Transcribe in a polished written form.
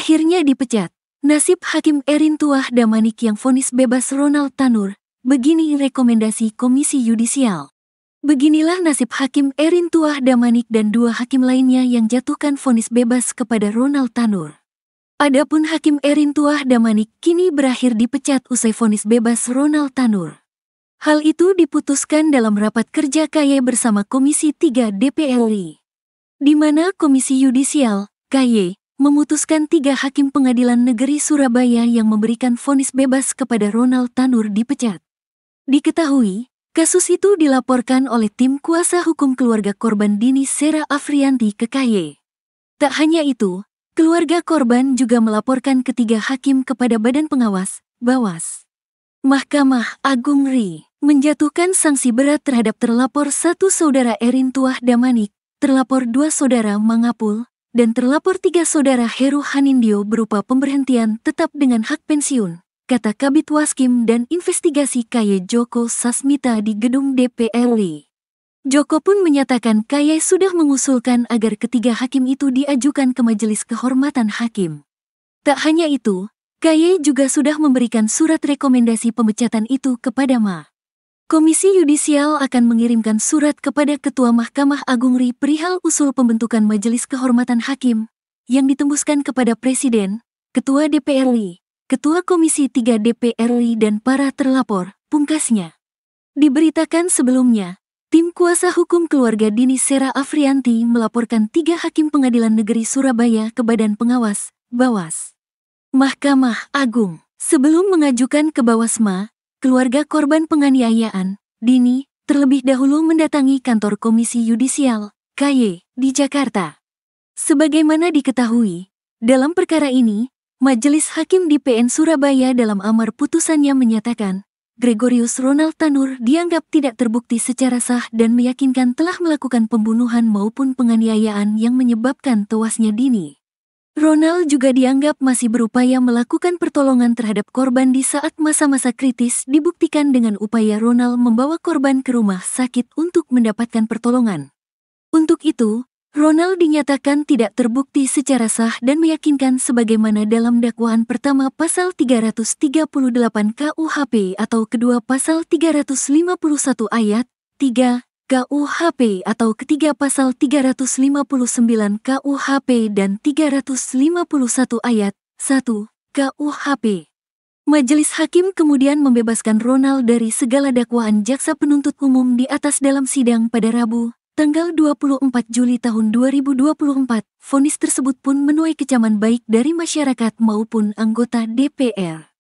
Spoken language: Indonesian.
akhirnya dipecat. Nasib Hakim Erin Tuah Damanik yang vonis bebas Ronald Tanur. Begini rekomendasi Komisi Yudisial. Beginilah nasib Hakim Erin Tuah Damanik dan 2 hakim lainnya yang jatuhkan vonis bebas kepada Ronald Tanur. Adapun Hakim Erin Tuah Damanik kini berakhir dipecat usai vonis bebas Ronald Tanur. Hal itu diputuskan dalam rapat kerja KY bersama Komisi 3 DPR RI, di mana Komisi Yudisial, KY, memutuskan 3 hakim Pengadilan Negeri Surabaya yang memberikan vonis bebas kepada Ronald Tanur dipecat. Diketahui, kasus itu dilaporkan oleh tim kuasa hukum keluarga korban Dini Sera Afrianti ke KY. Tak hanya itu, keluarga korban juga melaporkan ketiga hakim kepada Badan Pengawas, Bawas. Mahkamah Agung RI menjatuhkan sanksi berat terhadap terlapor 1 saudara Erin Tuah Damanik, terlapor 2 saudara Mangapul, dan terlapor 3 saudara Heru Hanindyo berupa pemberhentian tetap dengan hak pensiun, kata Kabid Waskim dan Investigasi KY Joko Sasmita di gedung DPR RI. Joko pun menyatakan KY sudah mengusulkan agar ketiga hakim itu diajukan ke Majelis Kehormatan Hakim. Tak hanya itu, KY juga sudah memberikan surat rekomendasi pemecatan itu kepada Ma. Komisi Yudisial akan mengirimkan surat kepada Ketua Mahkamah Agung RI perihal usul pembentukan Majelis Kehormatan Hakim, yang ditembuskan kepada Presiden, Ketua DPR RI, Ketua Komisi 3 DPR RI dan para terlapor, pungkasnya. Diberitakan sebelumnya, tim kuasa hukum keluarga Dini Sera Afrianti melaporkan 3 hakim Pengadilan Negeri Surabaya ke Badan Pengawas, Bawas. Mahkamah Agung, sebelum mengajukan ke Bawasma, keluarga korban penganiayaan, Dini, terlebih dahulu mendatangi kantor Komisi Yudisial, KY, di Jakarta. Sebagaimana diketahui, dalam perkara ini, Majelis Hakim di PN Surabaya dalam amar putusannya menyatakan, Gregorius Ronald Tanur dianggap tidak terbukti secara sah dan meyakinkan telah melakukan pembunuhan maupun penganiayaan yang menyebabkan tewasnya Dini. Ronald juga dianggap masih berupaya melakukan pertolongan terhadap korban di saat masa-masa kritis dibuktikan dengan upaya Ronald membawa korban ke rumah sakit untuk mendapatkan pertolongan. Untuk itu, Ronald dinyatakan tidak terbukti secara sah dan meyakinkan sebagaimana dalam dakwaan pertama pasal 338 KUHP atau kedua pasal 351 ayat 3 KUHP atau ketiga pasal 359 KUHP dan 351 ayat 1 KUHP. Majelis Hakim kemudian membebaskan Ronald dari segala dakwaan jaksa penuntut umum di atas dalam sidang pada Rabu, tanggal 24 Juli tahun 2024. Vonis tersebut pun menuai kecaman baik dari masyarakat maupun anggota DPR.